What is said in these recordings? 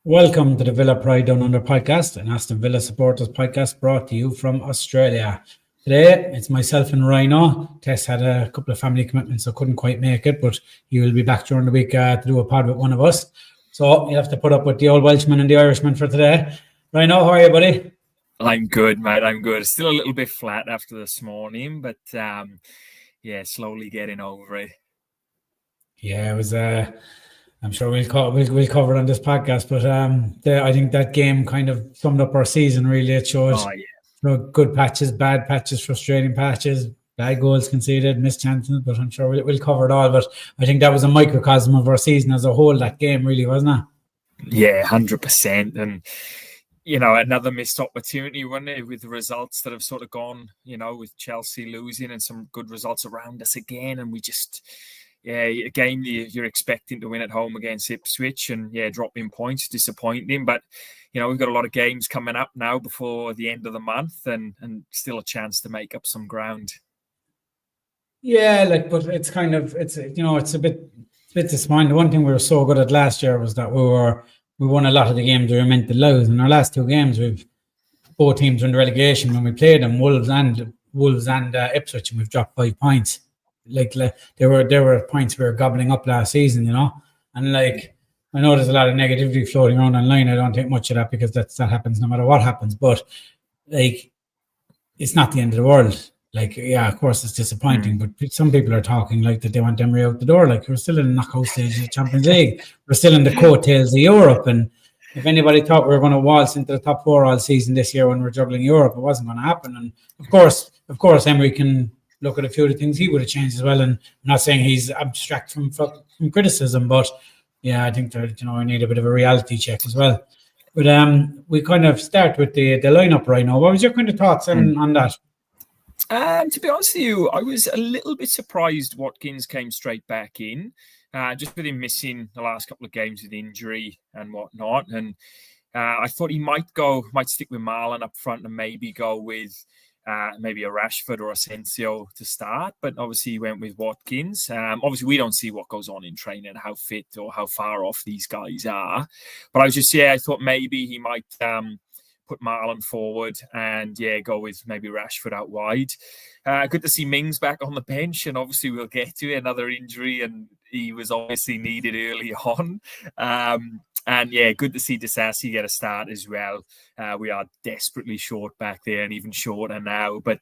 Welcome to the Villa Pride Down Under podcast, an Aston Villa supporters podcast brought to you from Australia. Today, it's myself and Rhino. Tess had a couple of family commitments, so couldn't quite make it, but he will be back during the week to do a pod with one of us. So you'll have to put up with the old Welshman and the Irishman for today. Rhino, how are you, buddy? I'm good, mate. I'm good. Still a little bit flat after this morning, but slowly getting over it. Yeah, it was... I'm sure we'll cover it on this podcast, but I think that game kind of summed up our season, really. It showed good patches, bad patches, frustrating patches, bad goals conceded, missed chances, but I'm sure we'll cover it all. But I think that was a microcosm of our season as a whole, that game, really, wasn't it? Yeah, 100%. And, another missed opportunity, wasn't it, with the results that have sort of gone, with Chelsea losing and some good results around us again. And we just... Yeah, a game you're expecting to win at home against Ipswich and, dropping points, disappointing. But, we've got a lot of games coming up now before the end of the month and still a chance to make up some ground. Yeah, but it's kind of, it's a bit disappointing. The one thing we were so good at last year was that we won a lot of the games we were meant to lose. In our last two games, both teams were in the relegation when we played them, Wolves and Ipswich, and we've dropped 5 points. There were points we were gobbling up last season, and I know there's a lot of negativity floating around online. I don't think much of that because that happens no matter what happens. But it's not the end of the world. Of course it's disappointing, but some people are talking that they want Emery out the door. We're still in the knockout stage of the Champions League. We're still in the coattails of Europe, and if anybody thought we were going to waltz into the top four all season this year when we're juggling Europe, it wasn't going to happen. And of course, Emery can look at a few of the things he would have changed as well. And I'm not saying he's abstract from criticism, but I think that, we need a bit of a reality check as well. But we kind of start with the lineup right now. What was your kind of thoughts on that? To be honest with you, I was a little bit surprised Watkins came straight back in, just with him missing the last couple of games with injury and whatnot. And I thought he might stick with Marlon up front and maybe go with maybe a Rashford or Asensio to start, but obviously he went with Watkins. Obviously, we don't see what goes on in training, how fit or how far off these guys are. But I thought maybe he might put Marlon forward and go with maybe Rashford out wide. Good to see Mings back on the bench, and obviously we'll get to another injury, and he was obviously needed early on. And good to see Disasi get a start as well. We are desperately short back there and even shorter now. But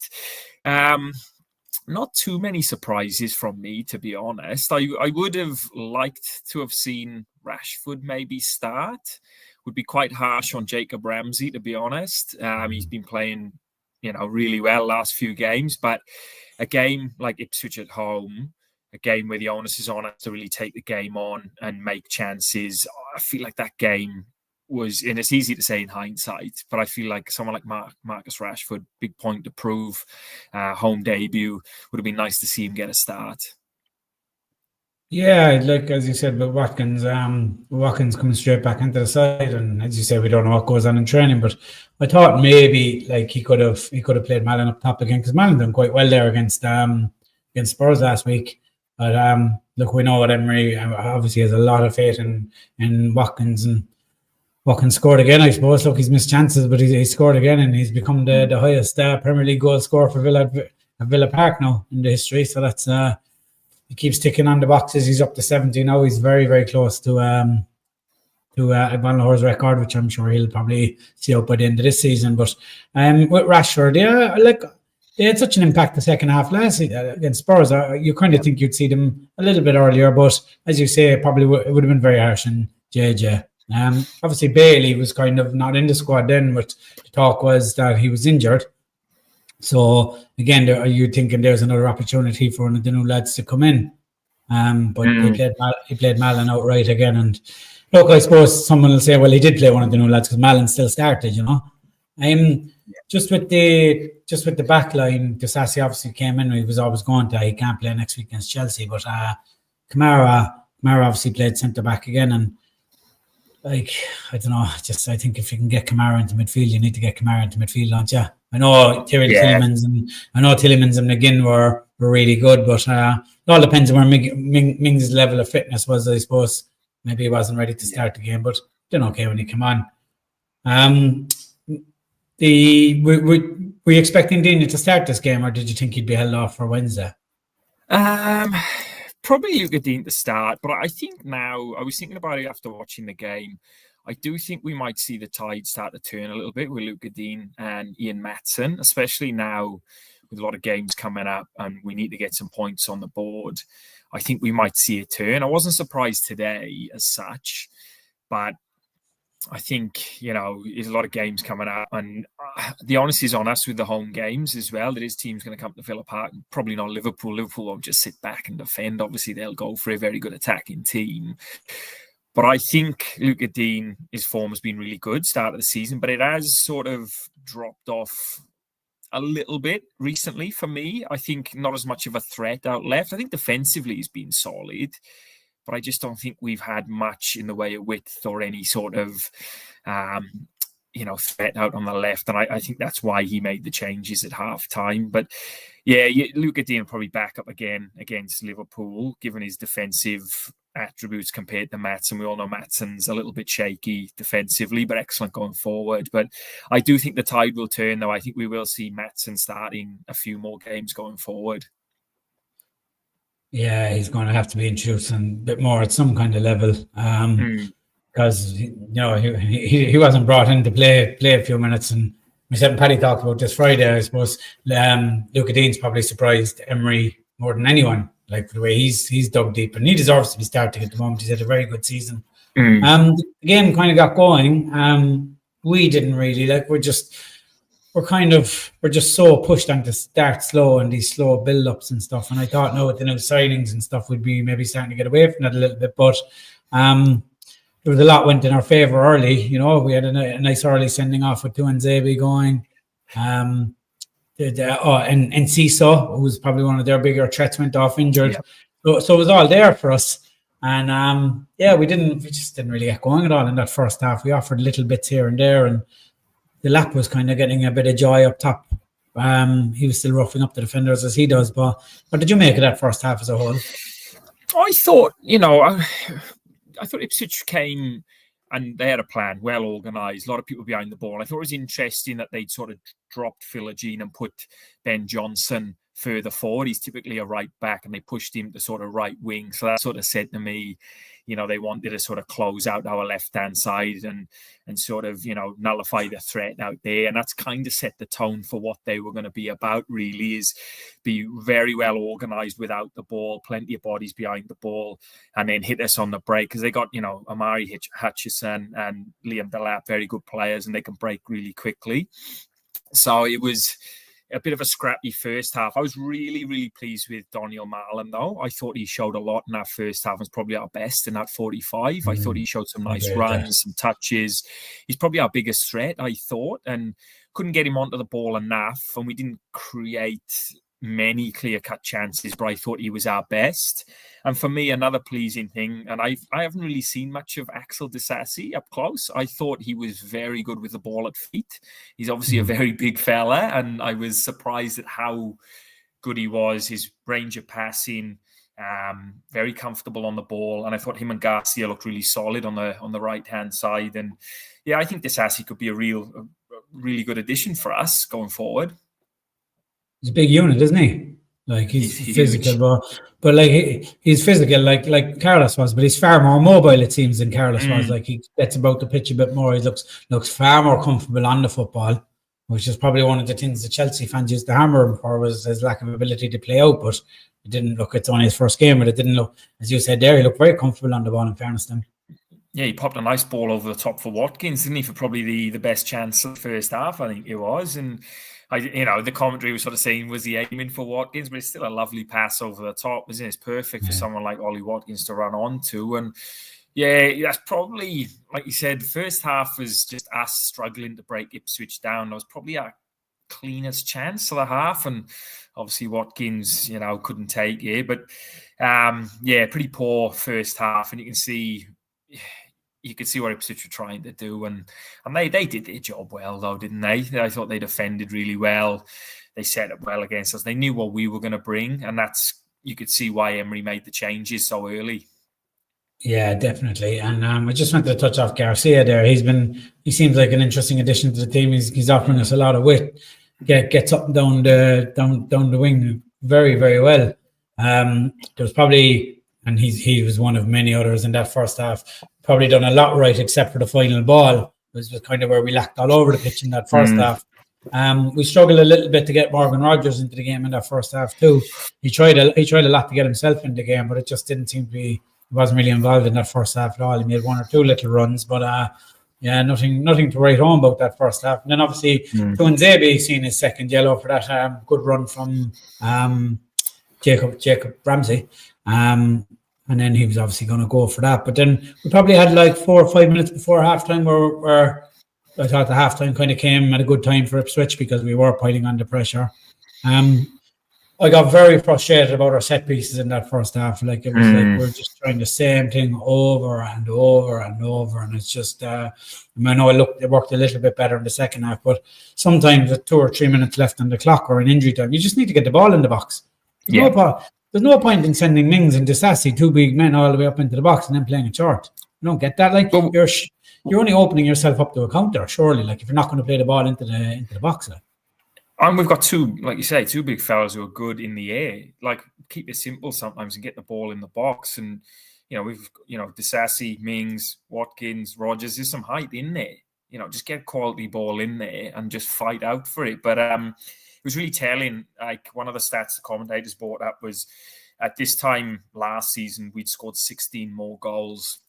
not too many surprises from me, to be honest. I would have liked to have seen Rashford maybe start. Would be quite harsh on Jacob Ramsey, to be honest. He's been playing, really well last few games. But a game like Ipswich at home, a game where the onus is on us to really take the game on and make chances. I feel like that game was, and it's easy to say in hindsight, but I feel like someone like Marcus Rashford, big point to prove, home debut, would have been nice to see him get a start. Yeah, as you said, but Watkins coming straight back into the side, and as you say, we don't know what goes on in training, but I thought maybe he could have played Malin up top again, because Malin done quite well there against Spurs last week. But we know what Emery obviously has a lot of faith in Watkins, and Watkins scored again, I suppose. Look, he's missed chances, but he scored again, and he's become the highest Premier League goal scorer for Villa Park now in the history. So that's he keeps ticking on the boxes. He's up to 70 now. He's very, very close to Van Lahore's record, which I'm sure he'll probably see out by the end of this season. But with Rashford, they had such an impact the second half last against Spurs. You kind of think you'd see them a little bit earlier, but as you say, it probably it would have been very harsh on JJ. Obviously, Bailey was kind of not in the squad then, but the talk was that he was injured. So again, are you thinking there's another opportunity for one of the new lads to come in? But he played Malin outright again. And look, I suppose someone will say, well, he did play one of the new lads because Malin still started, Just with the back line, Disasi obviously came in. He was always going to. He can't play next week against Chelsea, but Kamara obviously played centre back again. And I don't know. I think if you can get Kamara into midfield, you need to get Kamara into midfield, don't you? I know Tielemans and McGinn were really good, but it all depends on where Mings' level of fitness was, I suppose. Maybe he wasn't ready to start the game, but done okay when he came on. Were you expecting Dina to start this game, or did you think he'd be held off for Wednesday? Probably Luca Dean to start, but I think now, I was thinking about it after watching the game. I do think we might see the tide start to turn a little bit with Luca Dean and Ian Maatsen, especially now with a lot of games coming up and we need to get some points on the board. I think we might see a turn. I wasn't surprised today as such, but I think, there's a lot of games coming up, and the onus is on us with the home games as well. That his team's going to come to Villa Park. Probably not Liverpool. Liverpool won't just sit back and defend. Obviously, they'll go for a very good attacking team. But I think Luca Dean, his form has been really good start of the season, but it has sort of dropped off a little bit recently for me. I think not as much of a threat out left. I think defensively he's been solid, but I just don't think we've had much in the way of width or any sort of, threat out on the left. And I think that's why he made the changes at half time. But yeah, Luca Dean probably back up again against Liverpool, given his defensive attributes compared to Maatsen. We all know Maatsen's a little bit shaky defensively, but excellent going forward. But I do think the tide will turn, though. I think we will see Maatsen starting a few more games going forward. Yeah, he's going to have to be introduced a bit more at some kind of level, because he wasn't brought in to play a few minutes. And myself and Paddy talked about this Friday. I suppose Luca Dean's probably surprised Emery more than anyone, like the way he's dug deep, and he deserves to be starting at the moment. He's had a very good season. The game kind of got going. We didn't really we're just so pushed on to start slow and these slow build-ups and stuff. And I thought now with the new signings and stuff, we'd be maybe starting to get away from that a little bit. But there was a lot went in our favour early. We had a nice early sending off with Tuanzebe going. And Ciso, who was probably one of their bigger threats, went off injured. Yeah. So it was all there for us. And we just didn't really get going at all in that first half. We offered little bits here and there, and the lap was kind of getting a bit of joy up top. He was still roughing up the defenders as he does. But what did you make of that first half as a whole? I thought, I thought Ipswich came and they had a plan, well organised, a lot of people behind the ball. I thought it was interesting that they'd sort of dropped Philogene and put Ben Johnson further forward. He's typically a right back, and they pushed him to sort of right wing. So that sort of said to me, they wanted to sort of close out our left-hand side and sort of, nullify the threat out there. And that's kind of set the tone for what they were going to be about, really, is be very well organised without the ball, plenty of bodies behind the ball, and then hit us on the break. Because they got, Amari Hutchison and Liam Delap, very good players, and they can break really quickly. So it was a bit of a scrappy first half. I was really, really pleased with Daniel Marlon, though. I thought he showed a lot in that first half. It was probably our best in that 45. I thought he showed some nice runs, some touches. He's probably our biggest threat, I thought, and couldn't get him onto the ball enough. And we didn't create many clear-cut chances, but I thought he was our best. And for me, another pleasing thing, and I haven't really seen much of Axel Disasi up close. I thought he was very good with the ball at feet. He's obviously a very big fella, and I was surprised at how good he was. His range of passing, very comfortable on the ball, and I thought him and Garcia looked really solid on the right-hand side. And yeah, I think Disasi could be a really good addition for us going forward. He's a big unit, isn't he? Like he's physical, but like he's physical, like Carlos was, but he's far more mobile, it seems, than Carlos was. Like he gets about the pitch a bit more. He looks far more comfortable on the football, which is probably one of the things the Chelsea fans used to hammer him for, was his lack of ability to play out. But it didn't look. It's only his first game, but it didn't look, as you said there, he looked very comfortable on the ball. In fairness to him. Yeah, he popped a nice ball over the top for Watkins, didn't he? For probably the best chance of the first half, I think it was. And the commentary was sort of saying, was he aiming for Watkins? But it's still a lovely pass over the top, isn't it? It's perfect for someone like Ollie Watkins to run onto. And yeah, that's probably, like you said, the first half was just us struggling to break Ipswich down. That was probably our cleanest chance of the half. And obviously Watkins, couldn't take it. But pretty poor first half. And you could see what Ipswich were trying to do, and they did their job well, though, didn't they? I thought they defended really well. They set up well against us. They knew what we were going to bring, and you could see why Emery made the changes so early. Yeah, definitely. And I just wanted to touch off Garcia there. He seems like an interesting addition to the team. He's offering us a lot of wit. Gets up and down the wing very, very well. There was probably, and he was one of many others in that first half. Probably done a lot right except for the final ball. This was kind of where we lacked all over the pitch in that first half. We struggled a little bit to get Morgan Rogers into the game in that first half too. He tried a lot to get himself in the game, but it just didn't seem to be. He wasn't really involved in that first half at all. He made one or two little runs, but yeah, nothing to write home about that first half. And then obviously Tuanzebe seeing his second yellow for that good run from Jacob Ramsey. And then he was obviously going to go for that. But then we probably had like 4 or 5 minutes before halftime where I thought the halftime kind of came at a good time for Ipswich because we were piling under pressure. I got very frustrated about our set pieces in that first half. Like it was like we're just trying the same thing over and over and over, and it's just. I know it worked a little bit better in the second half, but sometimes with 2 or 3 minutes left on the clock or in injury time, you just need to get the ball in the box. There's no point in sending Mings and Disassi, 2 big men, all the way up into the box and then playing it short. You don't get that. Like you're only opening yourself up to a counter, surely. Like if you're not going to play the ball into the box, like. And we've got 2, like you say, 2 big fellas who are good in the air. Like, keep it simple sometimes and get the ball in the box. And, we've, Disassi, Mings, Watkins, Rogers, there's some height in there. Just get a quality ball in there and just fight out for it. But it was really telling. Like, one of the stats the commentators brought up was at this time last season, we'd scored 16 more goals.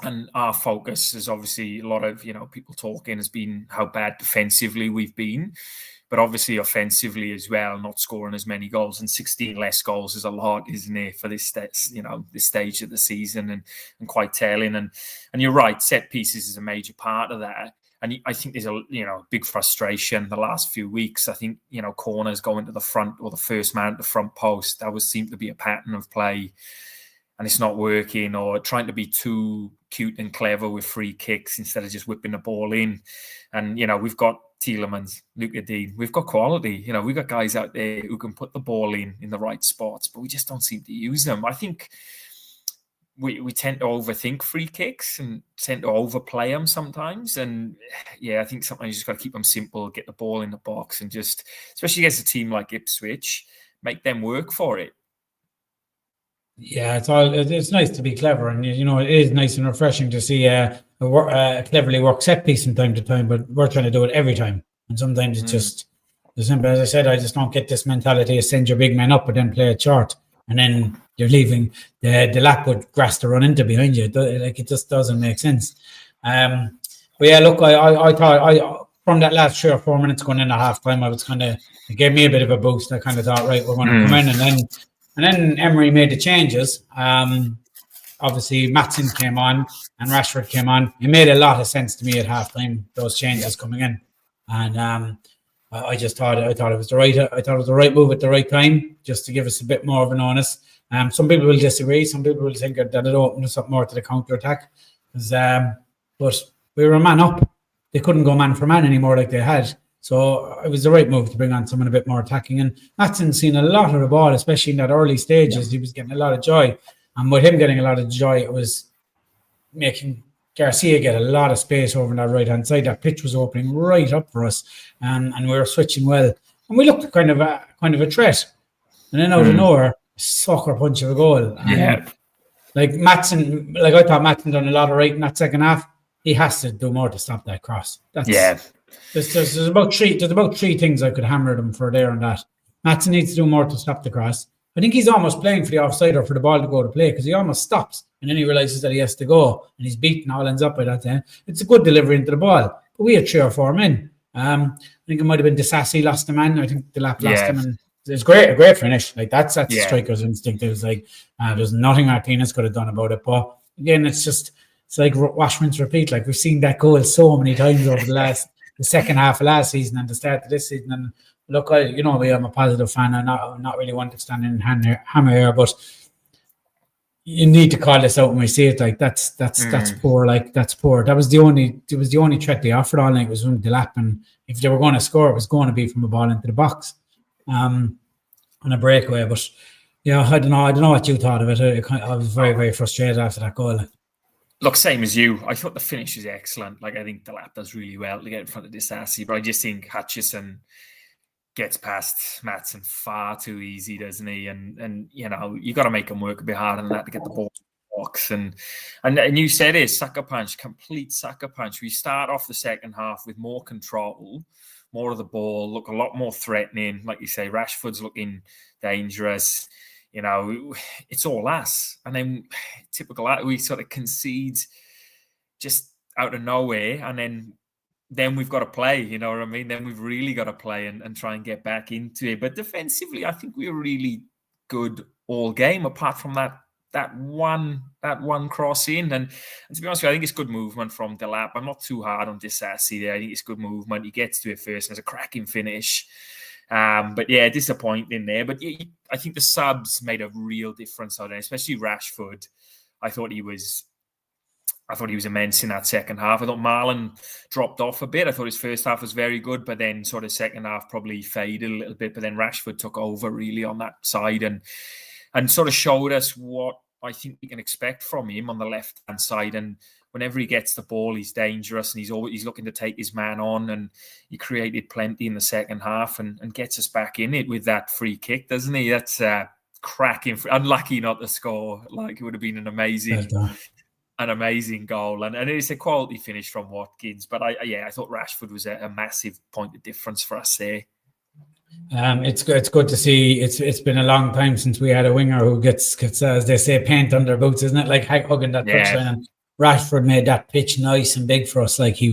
And our focus is obviously a lot of, people talking has been how bad defensively we've been. But obviously offensively as well, not scoring as many goals, and 16 less goals is a lot, isn't it, for this stage of the season, and quite telling. And you're right, set pieces is a major part of that. And I think there's a big frustration the last few weeks. I think corners going to the front or the first man at the front post, that would seem to be a pattern of play, and it's not working. Or trying to be too cute and clever with free kicks instead of just whipping the ball in. And we've got Tielemans, Luca Dean. We've got quality. We've got guys out there who can put the ball in the right spots, but we just don't seem to use them. I think we tend to overthink free kicks and tend to overplay them sometimes. And yeah, I think sometimes you just got to keep them simple, get the ball in the box, and just, especially against a team like Ipswich, make them work for it. Yeah, it's nice to be clever, and it is nice and refreshing to see a cleverly worked set piece from time to time. But we're trying to do it every time, and sometimes it's just as simple as I said. I just don't get this mentality of send your big man up and then play it short, and then you're leaving the lap with grass to run into behind you. Like it just doesn't make sense. But yeah, look, I thought from that last 3 or 4 minutes going in at half time, it gave me a bit of a boost. I kind of thought, right, we're going to come in, and then Emery made the changes. Obviously, Maatsen came on and Rashford came on. It made a lot of sense to me at halftime, those changes coming in. And I just thought it was the right move at the right time, just to give us a bit more of an onus. Some people will disagree. Some people will think that it opened us up more to the counter attack. But we were a man up. They couldn't go man for man anymore like they had. So it was the right move to bring on someone a bit more attacking. And Maatsen seen a lot of the ball, especially in that early stages. Yeah. He was getting a lot of joy. And with him getting a lot of joy, it was making Garcia get a lot of space over on that right-hand side. That pitch was opening right up for us. And we were switching well. And we looked kind of a threat. And then out of nowhere, sucker punch of a goal. Yeah. Like Maatsen, I thought Maatsen done a lot of right in that second half. He has to do more to stop that cross. There's about three things I could hammer them for there and that. Maatsen needs to do more to stop the cross. I think he's almost playing for the offside or for the ball to go to play, because he almost stops and then he realizes that he has to go and he's beaten, all ends up by that time. It's a good delivery into the ball, but we had 3 or 4 men. I think it might have been Disassi lost the man. I think the lap lost him, and it's a great finish. Like that's striker's instinct. It was like there's nothing Martinez could have done about it. But again, it's like wash, rinse, repeat. Like we've seen that goal so many times over the second half of last season and the start of this season. And look, I'm a positive fan. I'm not really one to stand in hammer here, but you need to call this out when we see it. Like that's poor. Like that's poor. That was the only threat they offered all night, was from the lap, and if they were going to score, it was going to be from a ball into the box, on a breakaway. But Yeah, I don't know. I don't know what you thought of it. I was very, very frustrated after that goal. Look, same as you. I thought the finish was excellent. Like, I think Delap does really well to get in front of Disasi, but I just think Hutchison gets past Matson far too easy, doesn't he? And you got to make him work a bit harder than that to get the ball box. And you said it, sucker punch, complete sucker punch. We start off the second half with more control, more of the ball, look a lot more threatening. Like you say, Rashford's looking dangerous. It's all us. And then typical, we sort of concede just out of nowhere. And then we've got to play, you know what I mean? Then we've really got to play and try and get back into it. But defensively, I think we were really good all game, apart from that one cross in. And to be honest with you, I think it's good movement from Delap. I'm not too hard on Disasi there. I think it's good movement. He gets to it first and has a cracking finish. But yeah, disappointing there. But I think the subs made a real difference out there, especially Rashford. I thought he was immense in that second half. I thought Marlon dropped off a bit. I thought his first half was very good, but then sort of second half probably faded a little bit. But then Rashford took over really on that side and sort of showed us what I think we can expect from him on the left-hand side. And whenever he gets the ball, he's dangerous and he's looking to take his man on. And he created plenty in the second half and gets us back in it with that free kick, doesn't he? That's cracking. Unlucky not to score. Like, it would have been an amazing goal, and it's a quality finish from Watkins. But I thought Rashford was a massive point of difference for us there. It's good to see. It's been a long time since we had a winger who gets as they say, paint under boots, isn't it? Like hugging that touchline. And Rashford made that pitch nice and big for us. Like he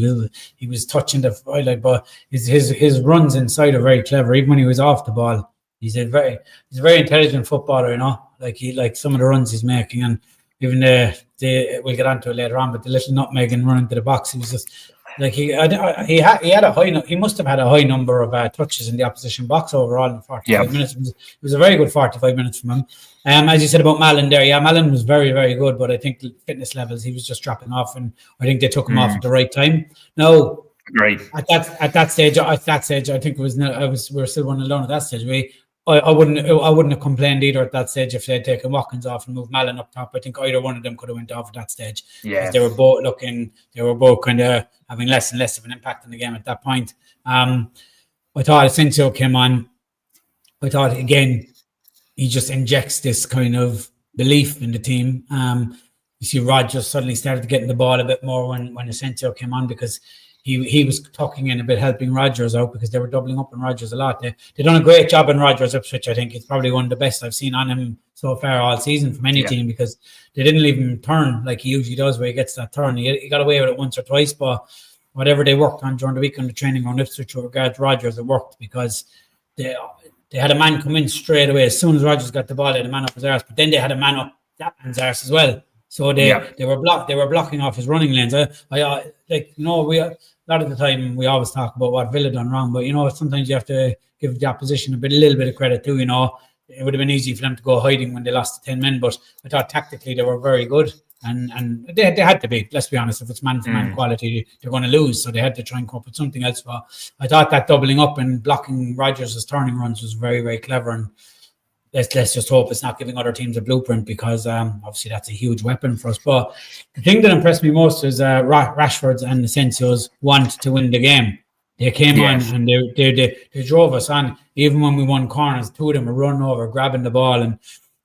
was touching the but his runs inside are very clever. Even when he was off the ball, he's a very intelligent footballer. You know, like some of the runs he's making, and even we'll get onto it later on. But the little nutmeg and running to the box, he was just like he had a high. He must have had a high number of touches in the opposition box overall in 45 minutes. It was a very good 45 minutes from him. As you said about Malin there, Malin was very, very good, but I think fitness levels he was just dropping off, and I think they took him off at the right time. No, great at that stage, I think we were still 1-0 at that stage. I wouldn't have complained either at that stage if they had taken Watkins off and moved Malin up top. I think either one of them could have went off at that stage. Yeah, they were both kind of having less and less of an impact on the game at that point. I thought Asensio came on. I thought again he just injects this kind of belief in the team. You see, Rodgers suddenly started getting the ball a bit more when Asensio came on, because he was tucking in a bit, helping Rodgers out, because they were doubling up on Rodgers a lot. They done a great job on Rodgers Ipswich. I think it's probably one of the best I've seen on him so far all season from any team, because they didn't leave him turn like he usually does, where he gets that turn. He got away with it once or twice, but whatever they worked on during the week on the training on Ipswich with regards to Rodgers, it worked, because they had a man come in straight away. As soon as Rodgers got the ball, they had a man up his arse, but then they had a man up that man's arse as well. So they were blocking off his running lanes. A lot of the time we always talk about what Villa done wrong, but sometimes you have to give the opposition a little bit of credit too. It would have been easy for them to go hiding when they lost to 10 men, but I thought tactically they were very good, and they had to be. Let's be honest, if it's man for man quality, they're going to lose, so they had to try and come up with something else. But I thought that doubling up and blocking Rodgers' turning runs was very, very clever, and let's just hope it's not giving other teams a blueprint, because obviously that's a huge weapon for us. But the thing that impressed me most is Rashford's and Asensio's want to win the game. They came on and they drove us on. Even when we won corners, two of them were running over, grabbing the ball.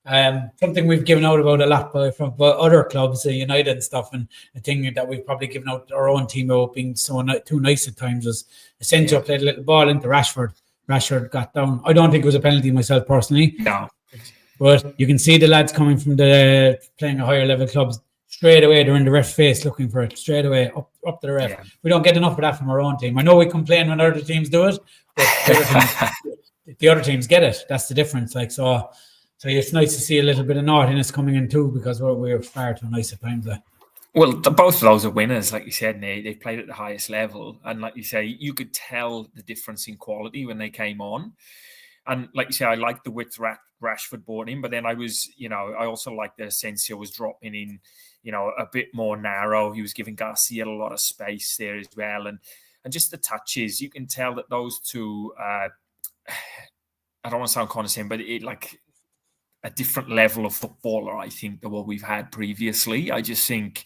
And something we've given out about a lot from other clubs, United and stuff, and the thing that we've probably given out our own team about being too nice at times was Asensio played a little ball into Rashford. Rashford got down. I don't think it was a penalty myself personally. No. But you can see the lads coming from playing a higher level clubs straight away. They're in the ref's face looking for it straight away up to the ref. Yeah. We don't get enough of that from our own team. I know we complain when other teams do it, but the other teams get it. That's the difference. So it's nice to see a little bit of naughtiness coming in too, because we're far too nice at times. Well, both of those are winners, like you said, Nate. They played at the highest level. And like you say, you could tell the difference in quality when they came on. And like you say, I liked the width Rashford brought in, but then I also liked that Asensio was dropping in, a bit more narrow. He was giving Garcia a lot of space there as well. And just the touches, you can tell that those two, I don't want to sound condescending, but a different level of footballer, I think, than what we've had previously. I just think,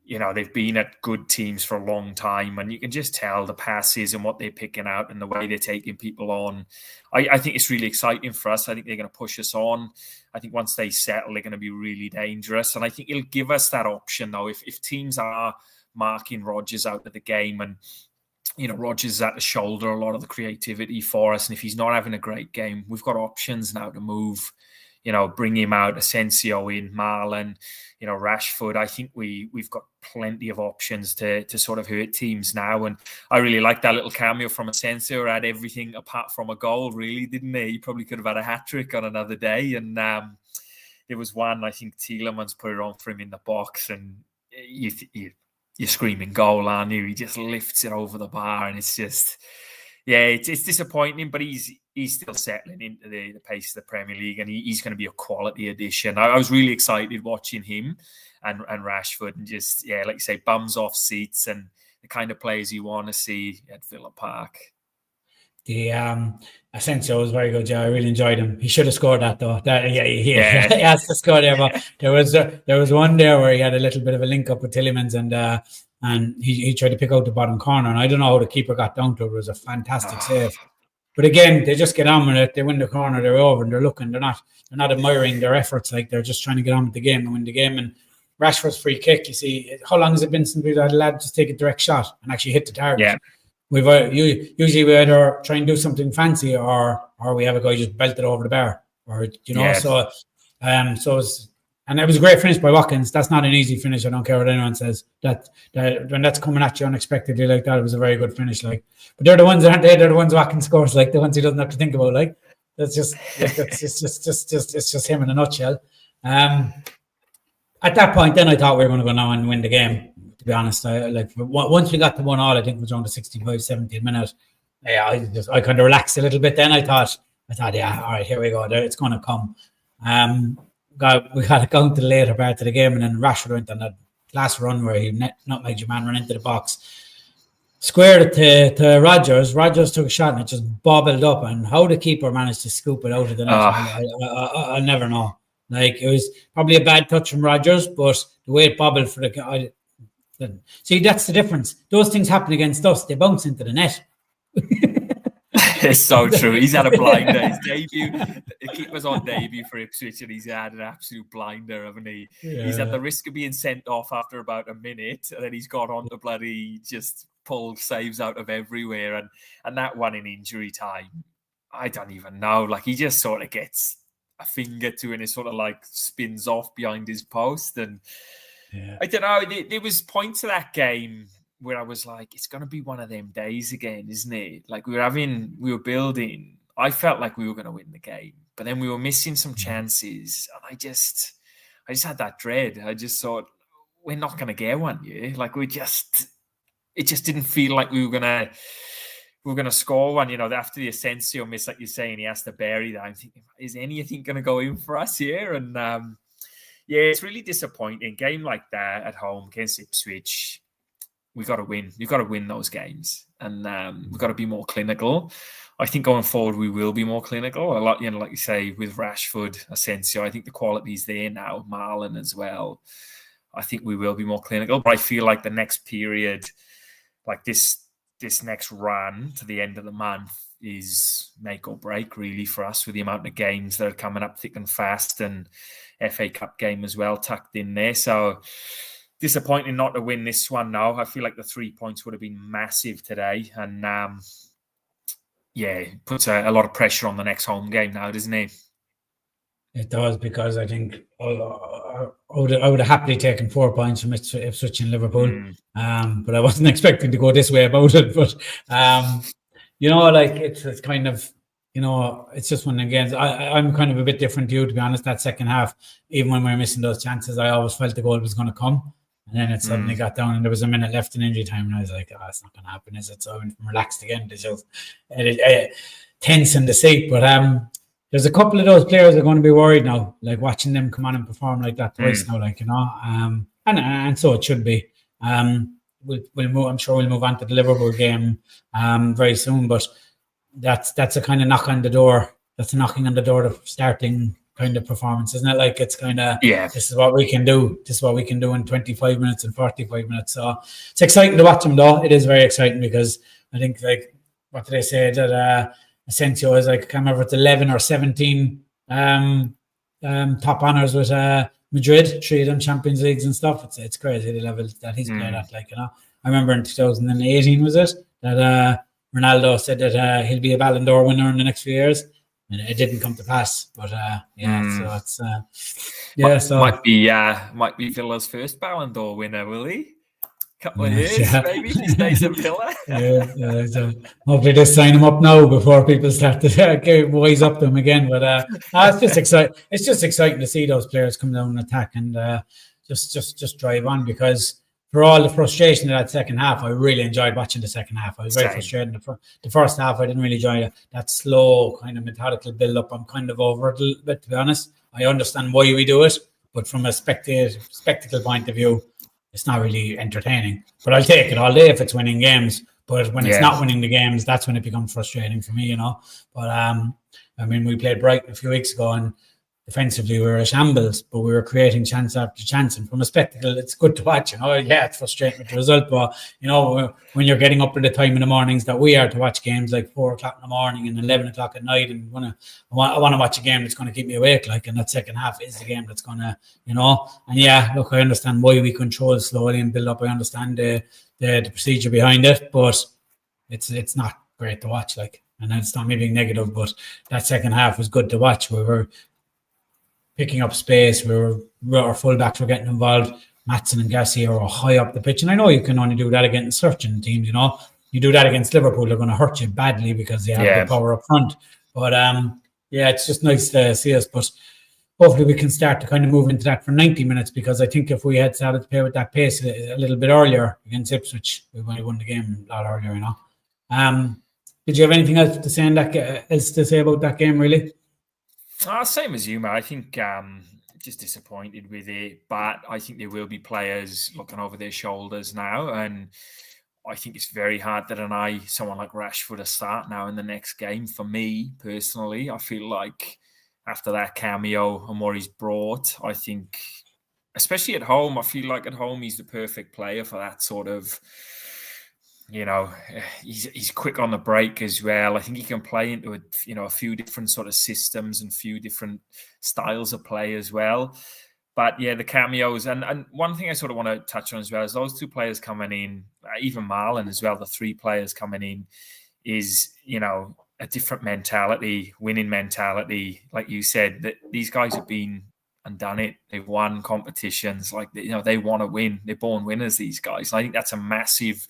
they've been at good teams for a long time, and you can just tell the passes and what they're picking out and the way they're taking people on. I think it's really exciting for us. I think they're going to push us on. I think once they settle, they're going to be really dangerous. And I think it'll give us that option, though, if teams are marking Rodgers out of the game, and Rodgers is at the shoulder a lot of the creativity for us. And if he's not having a great game, we've got options now to move, bring him out, Asensio in, Marlon, Rashford. I think we've got plenty of options to sort of hurt teams now. And I really like that little cameo from Asensio. Had everything apart from a goal, really, didn't he? He probably could have had a hat-trick on another day. And there was one, I think Tielemans put it on for him in the box, and you're screaming goal, aren't you? He just lifts it over the bar, and it's just, it's disappointing, but he's still settling into the pace of the Premier League, and he's going to be a quality addition. I was really excited watching him and Rashford, and just, like you say, bums off seats, and the kind of players you want to see at Villa Park. The Asensio was very good. Yeah, I really enjoyed him. He should have scored that though. He has to score there. But there was one there where he had a little bit of a link up with Tielemans, and he tried to pick out the bottom corner, and I don't know how the keeper got down to it. It was a fantastic save. But again, they just get on with it. They win the corner, they're over, and they're looking. They're not admiring their efforts. Like, they're just trying to get on with the game and win the game. And Rashford's free kick, you see, how long has it been since we've had a lad just take a direct shot and actually hit the target? Yeah. Usually we either try and do something fancy, or we have a guy just belt it over the bar, or so and it was a great finish by Watkins. That's not an easy finish. I don't care what anyone says. That when that's coming at you unexpectedly like that, it was a very good finish. Like, but they're the ones, aren't they? They're the ones Watkins scores, like the ones he doesn't have to think about. Like, it's just him in a nutshell. At that point, then I thought we were going to go now and win the game. To be honest, once we got to 1-1, I think it was around the 65, 70th minute. I kind of relaxed a little bit. Then I thought, yeah, all right, here we go. It's going to come. We got to go to the later part of the game, and then Rashford went on that last run where he nutmegged your man, run into the box, squared it to Rodgers. Rodgers took a shot and it just bobbled up, and how the keeper managed to scoop it out of the net, I'll never know. Like, it was probably a bad touch from Rodgers, but the way it bobbled for the guy. See, that's the difference. Those things happen against us. They bounce into the net. It's so true. He's had a blinder. His debut, the keeper's on debut for Ipswich, and he's had an absolute blinder, haven't he? Yeah. He's at the risk of being sent off after about a minute, and then he's got on the bloody, just pulled saves out of everywhere. And that one in injury time, I don't even know. Like, he just sort of gets a finger to it, and it sort of like spins off behind his post. And I don't know. There was points of that game where I was like, it's going to be one of them days again, isn't it? Like, we were building. I felt like we were going to win the game, but then we were missing some chances. And I just had that dread. I just thought, we're not going to get one, yeah? Like, it just didn't feel like we were going to score one. After the Asensio miss, like you're saying, he has to bury that. I'm thinking, is anything going to go in for us here? And it's really disappointing. Game like that at home against Ipswich, we got to win. You've got to win those games, and we've got to be more clinical. I think going forward, we will be more clinical. A lot, like you say, with Rashford, Asensio, I think the quality's there now. Marlon as well. I think we will be more clinical. But I feel like the next period, like this next run to the end of the month, is make or break really for us, with the amount of games that are coming up thick and fast, and FA Cup game as well tucked in there. So disappointing not to win this one now. I feel like the 3 points would have been massive today. And it puts a lot of pressure on the next home game now, doesn't it? It does, because I think I would have happily taken 4 points from Ipswich and Liverpool. But I wasn't expecting to go this way about it. But, it's kind of, it's just one again. I'm kind of a bit different to you, to be honest. That second half, even when we were missing those chances, I always felt the goal was going to come. And then it suddenly got down, and there was a minute left in injury time, and I was like, it's not going to happen, is it? So I went from relaxed again to just tense in the seat. But there's a couple of those players that are going to be worried now, like watching them come on and perform like that twice now, and so it should be. We'll move, I'm sure we'll move on to the Liverpool game very soon, but that's a kind of knock on the door. That's a knocking on the door of starting kind of performance, isn't it? Like it's kind of, Yeah. this is what we can do. This is what we can do in 25 minutes and 45 minutes. So it's exciting to watch them, though. It is very exciting because I think, like, what did they say that Asensio is like, I can't remember if it's 11 or 17 top honors with Madrid, 3 of them Champions Leagues and stuff. It's crazy the level that he's played at. Like, you know, I remember in 2018 was it that Ronaldo said that he'll be a Ballon d'Or winner in the next few years, and it didn't come to pass. But so it's so might be Villa's first Ballon d'Or winner, will he? Couple of years, maybe, if he stays at Villa. So hopefully they sign him up now before people start to wise up to him again. But it's just exciting. It's just exciting to see those players come down and attack and just drive on, because for all the frustration of that second half, I really enjoyed watching the second half. I was very frustrated. The first half, I didn't really enjoy that slow kind of methodical build-up. I'm kind of over it a little bit, to be honest. I understand why we do it, but from a spectacle point of view, it's not really entertaining. But I'll take it all day if it's winning games. But when it's not winning the games, that's when it becomes frustrating for me, you know. But I mean, we played Brighton a few weeks ago, and defensively we were a shambles, but we were creating chance after chance. And from a spectacle, it's good to watch. You know, yeah, it's frustrating with the result, but you know, when you're getting up at the time in the mornings that we are to watch games like 4:00 in the morning and 11:00 at night, and I want to watch a game that's going to keep me awake. Like, and that second half is the game that's going to, you know. And yeah, look, I understand why we control slowly and build up. I understand the procedure behind it, but it's not great to watch. Like, and it's not me being negative, but that second half was good to watch. We were picking up space. Our fullbacks were getting involved. Maatsen and Garcia are high up the pitch. And I know you can only do that against certain teams, you know. You do that against Liverpool, they're going to hurt you badly because they have the power up front. But it's just nice to see us. But hopefully we can start to kind of move into that for 90 minutes, because I think if we had started to play with that pace a little bit earlier against Ipswich, we might have won the game a lot earlier, you know. Did you have anything else to say about that game, really? Same as you, Matt. I think just disappointed with it, but I think there will be players looking over their shoulders now, and I think it's very hard to deny someone like Rashford to start now in the next game. For me personally, I feel like after that cameo and what he's brought, I think, especially at home, I feel like at home he's the perfect player for that sort of. You know, he's quick on the break as well. I think he can play into a few different sort of systems and few different styles of play as well. But yeah, the cameos and one thing I sort of want to touch on as well is those 2 players coming in, even Marlon as well. The 3 players coming in is, you know, a different mentality, winning mentality. Like you said, that these guys have been and done it. They've won competitions. Like, you know, they want to win. They're born winners, these guys. And I think that's a massive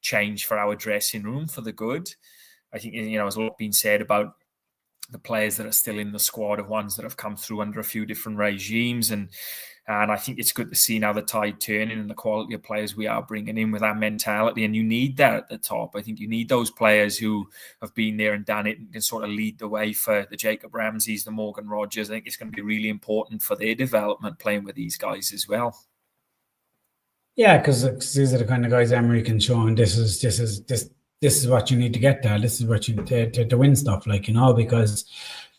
change for our dressing room for the good. I think, you know, there's a lot been said about the players that are still in the squad of ones that have come through under a few different regimes. And I think it's good to see now the tide turning and the quality of players we are bringing in with that mentality. And you need that at the top. I think you need those players who have been there and done it and can sort of lead the way for the Jacob Ramseys, the Morgan Rogers. I think it's going to be really important for their development playing with these guys as well. Yeah, because these are the kind of guys Emery can show, and this is what you need to get there. This is what you need to win stuff, like, you know, because,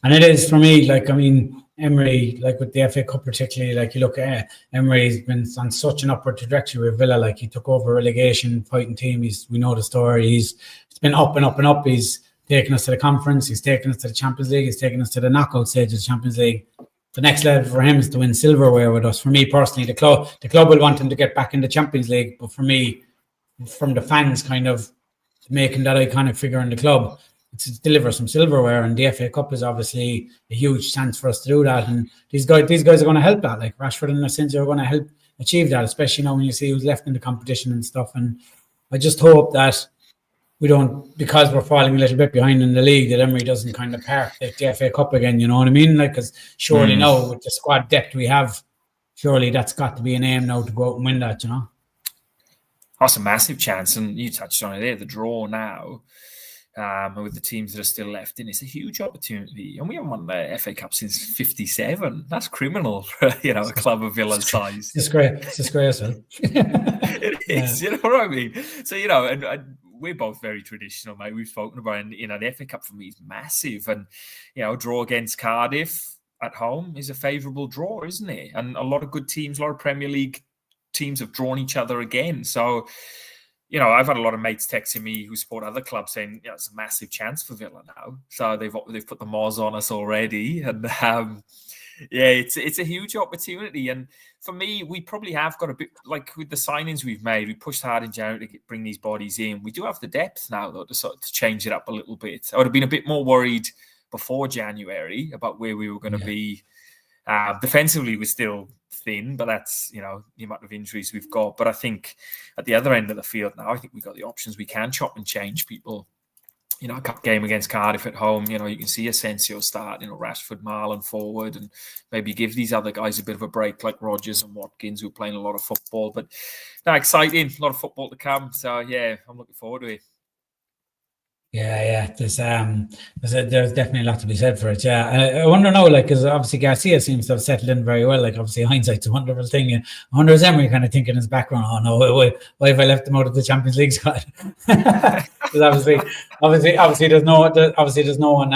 and it is for me, like, I mean, Emery, like with the FA Cup particularly, like you look at Emery's been on such an upward trajectory with Villa. Like, he took over a relegation fighting team. We know the story. It's been up and up and up. He's taken us to the conference. He's taken us to the Champions League. He's taken us to the knockout stage of the Champions League. The next level for him is to win silverware with us. For me personally, the club will want him to get back in the Champions League. But for me, from the fans kind of making that iconic figure in the club, it's to deliver some silverware. And the FA Cup is obviously a huge chance for us to do that. And these guys are going to help that. Like Rashford and Asensio are going to help achieve that, especially now when you see who's left in the competition and stuff. And I just hope that we don't, because we're falling a little bit behind in the league, that Emery doesn't kind of park the FA Cup again, you know what I mean? Like, because surely now with the squad depth we have, surely that's got to be an aim now to go out and win that, you know? That's a massive chance, and you touched on it there, the draw now, with the teams that are still left in, it's a huge opportunity. And we haven't won the FA Cup since 57. That's criminal for, a club of Villa's size. It's disgraceful. It is, you know what I mean? So, and we're both very traditional, mate. We've spoken about it. And, the FA Cup for me is massive. And, draw against Cardiff, at home is a favourable draw, isn't it? And a lot of good teams, a lot of Premier League teams have drawn each other again. So, I've had a lot of mates texting me who support other clubs saying, it's a massive chance for Villa now. So they've put the Moz on us already. And it's a huge opportunity. And for me, we probably have got a bit, like with the signings we've made, we pushed hard in January to bring these bodies in. We do have the depth now, though, to sort of change it up a little bit. I would have been a bit more worried before January about where we were going to be. Defensively, we're still thin, but that's, the amount of injuries we've got. But I think at the other end of the field now, I think we've got the options. We can chop and change people. A cup game against Cardiff at home, you can see Asensio start, Rashford, Marlon forward, and maybe give these other guys a bit of a break like Rodgers and Watkins, who are playing a lot of football. But exciting, a lot of football to come. So, yeah, I'm looking forward to it. Yeah. There's definitely a lot to be said for it. Yeah, I wonder now, because obviously Garcia seems to have settled in very well. Obviously hindsight's a wonderful thing. I wonder is Emery kind of thinking in his background, oh no, why have I left him out of the Champions League squad? Because obviously there's no one.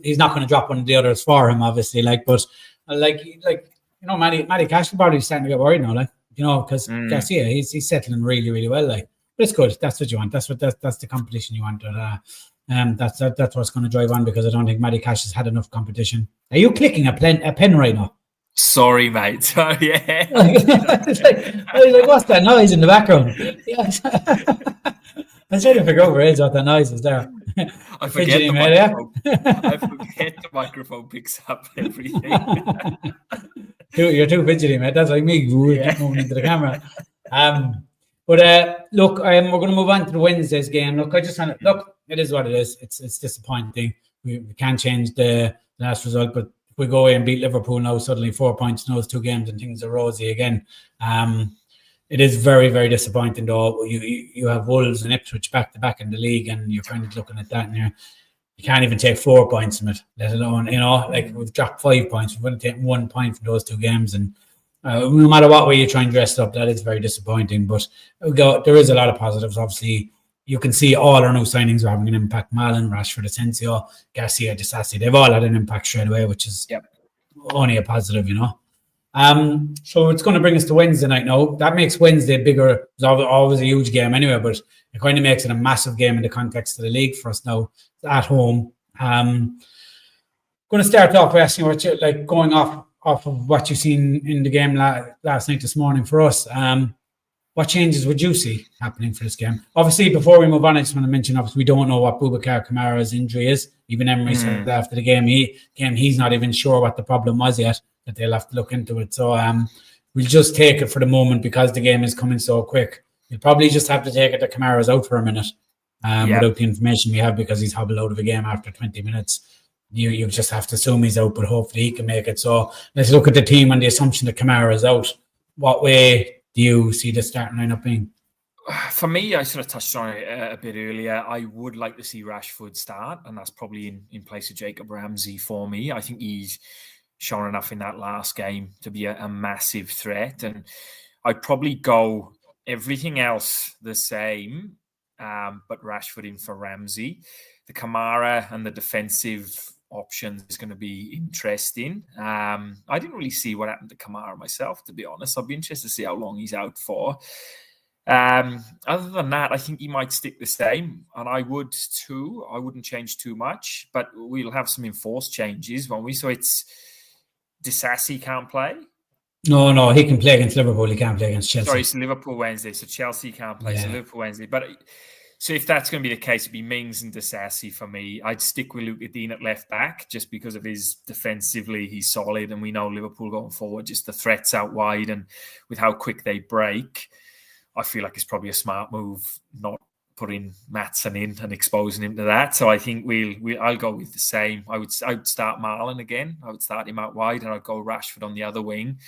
He's not going to drop one of the others for him, obviously. But Matty Cash probably starting to get worried now, because Garcia he's settling really, really well, But it's good. That's what you want. That's the competition you want. That's what's going to drive on, because I don't think Matty Cash has had enough competition. Are you clicking a pen right now? Sorry, mate. Oh, yeah. I was like, what's that noise in the background? Yes. I was trying to figure out where what that noise is there. I forget the microphone picks up everything. You're too fidgety, mate. That's like me. Keep moving into the camera. But look, we're going to move on to the Wednesday's game. Look, it is what it is. It's disappointing. We can't change the last result, but if we go away and beat Liverpool now, suddenly 4 points in those two games and things are rosy again. It is very, very disappointing, though. You have Wolves and Ipswich back to back in the league, and you're kind of looking at that, and you can't even take 4 points from it, let alone, we've dropped 5 points. We've only taken 1 point from those two games, and no matter what way you try and dress it up, that is very disappointing. But there is a lot of positives. Obviously, you can see all our new signings are having an impact. Marlon, Rashford, Asensio, Garcia, Disasi, they've all had an impact straight away, which is only a positive, So it's going to bring us to Wednesday night now. That makes Wednesday bigger. It's always a huge game anyway, but it kind of makes it a massive game in the context of the league for us now. It's at home. Going to start off by asking what you going off of what you've seen in the game last night, this morning for us. What changes would you see happening for this game? Obviously, before we move on, I just want to mention, obviously, we don't know what Boubacar Kamara's injury is. Even Emery said after the game, he's not even sure what the problem was yet, that they'll have to look into it. So we'll just take it for the moment because the game is coming so quick. You'll probably just have to take it that Kamara's out for a minute without the information we have, because he's hobbled out of a game after 20 minutes. You just have to assume he's out, but hopefully he can make it. So let's look at the team on the assumption that Kamara is out. What way do you see the starting lineup being? For me, I sort of touched on it a bit earlier. I would like to see Rashford start, and that's probably in place of Jacob Ramsey for me. I think he's shown enough in that last game to be a massive threat, and I'd probably go everything else the same, but Rashford in for Ramsey. The Kamara and the defensive options is going to be interesting. I didn't really see what happened to Kamara myself, to be honest. I'll be interested to see how long he's out for. Other than that, I think he might stick the same, and I would too. I wouldn't change too much, but we'll have some enforced changes, won't we? So it's Disasi can't play. No, he can play against Liverpool. He can't play against Chelsea. Sorry, it's Liverpool Wednesday, so Chelsea can't play. So Liverpool Wednesday, but. So if that's going to be the case, it'd be Mings and Disasi for me. I'd stick with Luca Dean at left back just because of his defensively, he's solid, and we know Liverpool going forward, just the threats out wide and with how quick they break, I feel like it's probably a smart move not putting Maatsen in and exposing him to that. So I think I'll go with the same. I would start Marlon again. I would start him out wide, and I'd go Rashford on the other wing.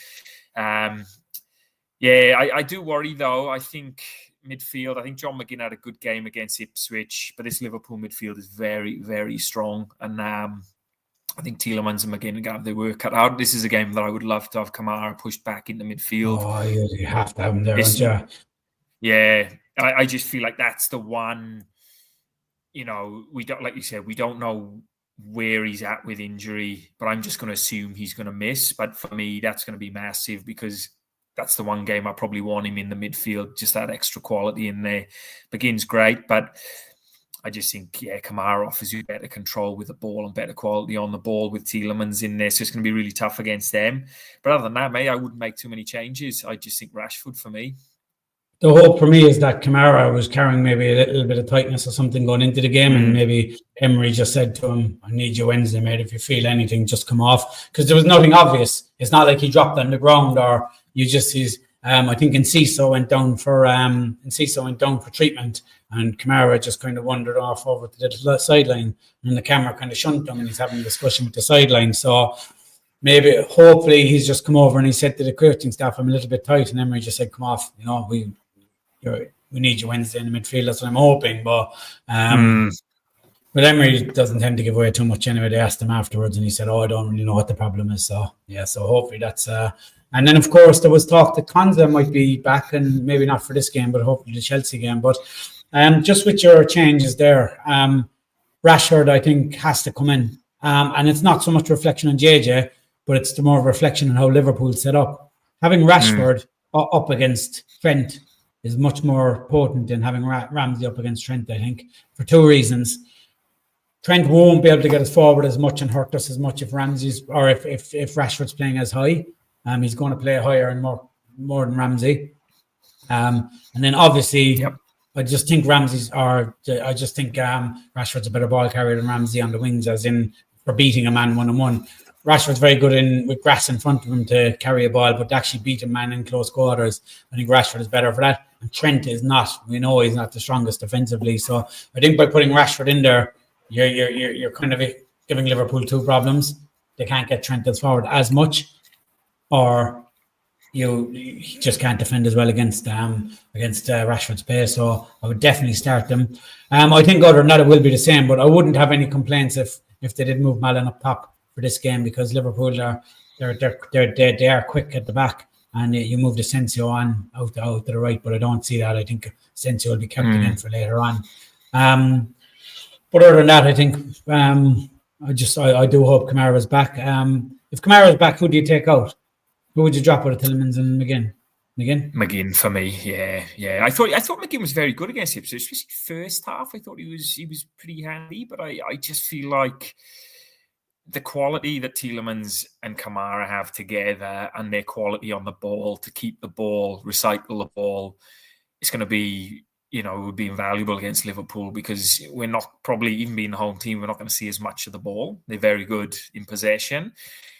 I do worry though. I think midfield, I think John McGinn had a good game against Ipswich, but this Liverpool midfield is very, very strong. And I think Tielemans and McGinn are going to have their work cut out. This is a game that I would love to have Kamara pushed back in the midfield. Oh, you have to have him there, don't you? Yeah, I just feel like that's the one, we don't, like you said, we don't know where he's at with injury, but I'm just going to assume he's going to miss. But for me, that's going to be massive because that's the one game I probably want him in the midfield, just that extra quality in there. McGinn's great, but I just think, Kamara offers you better control with the ball and better quality on the ball with Tielemans in there. So it's going to be really tough against them. But other than that, mate, I wouldn't make too many changes. I just think Rashford for me. The hope for me is that Kamara was carrying maybe a little bit of tightness or something going into the game, and maybe Emery just said to him, I need you Wednesday, mate. If you feel anything, just come off. Because there was nothing obvious. It's not like he dropped on the ground or you just sees. I think Enciso went down for treatment, and Kamara just kind of wandered off over to the sideline, and the camera kind of shunned him, and he's having a discussion with the sideline. So maybe, hopefully, he's just come over and he said to the coaching staff, I'm a little bit tight, and Emery just said, come off. We need you Wednesday in the midfield. That's what I'm hoping. But Emery doesn't tend to give away too much anyway. They asked him afterwards, and he said, I don't really know what the problem is. So hopefully that's. And then, of course, there was talk that Konza might be back, and maybe not for this game, but hopefully the Chelsea game. But just with your changes there, Rashford, I think, has to come in. And it's not so much reflection on JJ, but it's more of a reflection on how Liverpool set up. Having Rashford up against Trent is much more potent than having Ramsey up against Trent, I think, for two reasons. Trent won't be able to get us forward as much and hurt us as much if Rashford's playing as high. He's going to play higher and more than Ramsey. And then obviously, I just think Rashford's a better ball carrier than Ramsey on the wings, as in for beating a man 1-on-1. Rashford's very good with grass in front of him to carry a ball, but to actually beat a man in close quarters, I think Rashford is better for that. And Trent is not. We know he's not the strongest defensively. So I think by putting Rashford in there, you're kind of giving Liverpool two problems. They can't get Trent forward as much, or you just can't defend as well against Rashford's pace. So I would definitely start them. I think other than that, it will be the same, but I wouldn't have any complaints if they did move Malin up top for this game, because Liverpool they are quick at the back, and you move the Asensio on out to the right, but I don't see that. I think Asensio will be kept again for later on. But other than that, I think I do hope Kamara is back. If Kamara is back, who do you take out? Who would you drop out of Tielemans and McGinn? McGinn for me, yeah. I thought McGinn was very good against Ipswich, especially first half. I thought he was pretty handy, but I just feel like the quality that Tielemans and Kamara have together, and their quality on the ball to keep the ball, recycle the ball, it's going to be, it would be invaluable against Liverpool, because we're not, probably even being the home team, we're not going to see as much of the ball. They're very good in possession.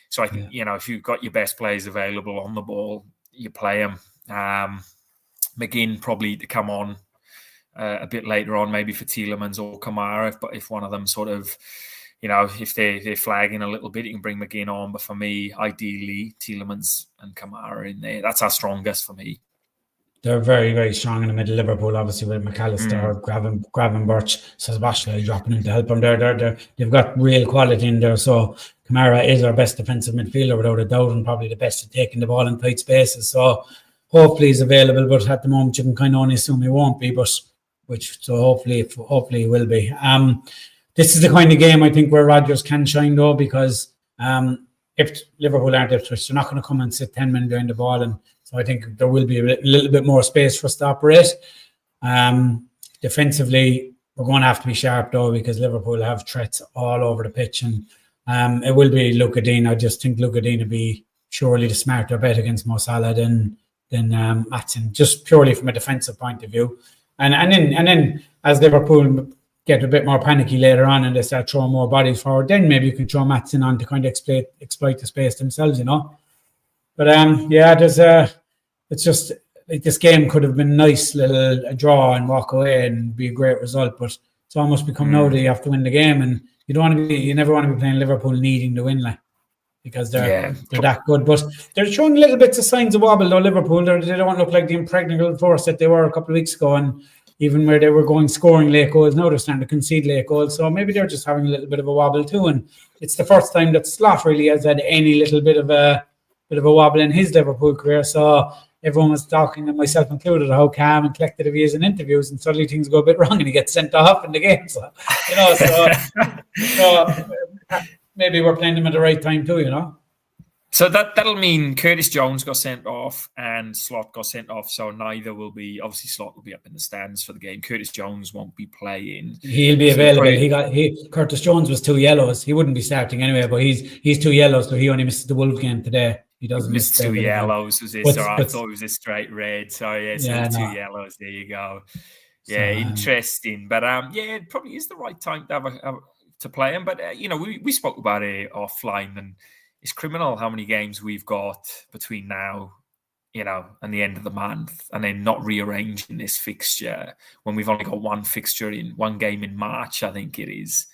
So I think, if you've got your best players available on the ball, you play them. McGinn probably to come on a bit later on, maybe for Tielemans or Kamara, but if one of them sort of, if they're flagging a little bit, you can bring McGinn on. But for me, ideally, Tielemans and Kamara in there. That's our strongest for me. They're very, very strong in the middle. Liverpool, obviously, with McAllister, Gravenberch, Sasbashka dropping in to help them. They've got real quality in there. So Kamara is our best defensive midfielder without a doubt, and probably the best at taking the ball in tight spaces. So hopefully he's available, but at the moment you can kind of only assume he won't be. So hopefully he will be. This is the kind of game I think where Rodgers can shine, though, because if Liverpool aren't Ipswich, they're not going to come and sit 10 men behind the ball, and so I think there will be a little bit more space for us to operate. Defensively, we're going to have to be sharp, though, because Liverpool have threats all over the pitch, and it will be Luka Dean. I just think Luka Dean would be surely the smarter bet against Mo Salah than Maatsen, just purely from a defensive point of view. And then as Liverpool get a bit more panicky later on and they start throwing more bodies forward, then maybe you can throw Maatsen on to kind of exploit the space themselves, But it's just like this game could have been a nice little draw and walk away and be a great result, but it's almost become now that you have to win the game, and you never want to be playing Liverpool needing to win, because they're that good. But they're showing little bits of signs of wobble, though. Liverpool, they don't look like the impregnable force that they were a couple of weeks ago, and even where they were scoring late goals, now they're starting to concede late goals. So maybe they're just having a little bit of a wobble too, and it's the first time that Slot really has had any little bit of a wobble in his Liverpool career. So everyone was talking, and myself included, how calm and collected he is in interviews, and suddenly things go a bit wrong and he gets sent off in the game. So maybe we're playing them at the right time too, So that'll mean Curtis Jones got sent off and Slot got sent off. So neither will be. Obviously, Slot will be up in the stands for the game. Curtis Jones won't be playing. He'll be available. Curtis Jones was 2 yellows. He wouldn't be starting anyway, but he's 2 yellows, so he only missed the Wolves game today. He doesn't miss 2 yellows. Was this? I thought it was a straight red. So yeah, 2 yellows. There you go. Yeah, so, interesting. But it probably is the right time to have to play him. But we spoke about it offline, and it's criminal how many games we've got between now, and the end of the month, and then not rearranging this fixture when we've only got one game in March, I think it is.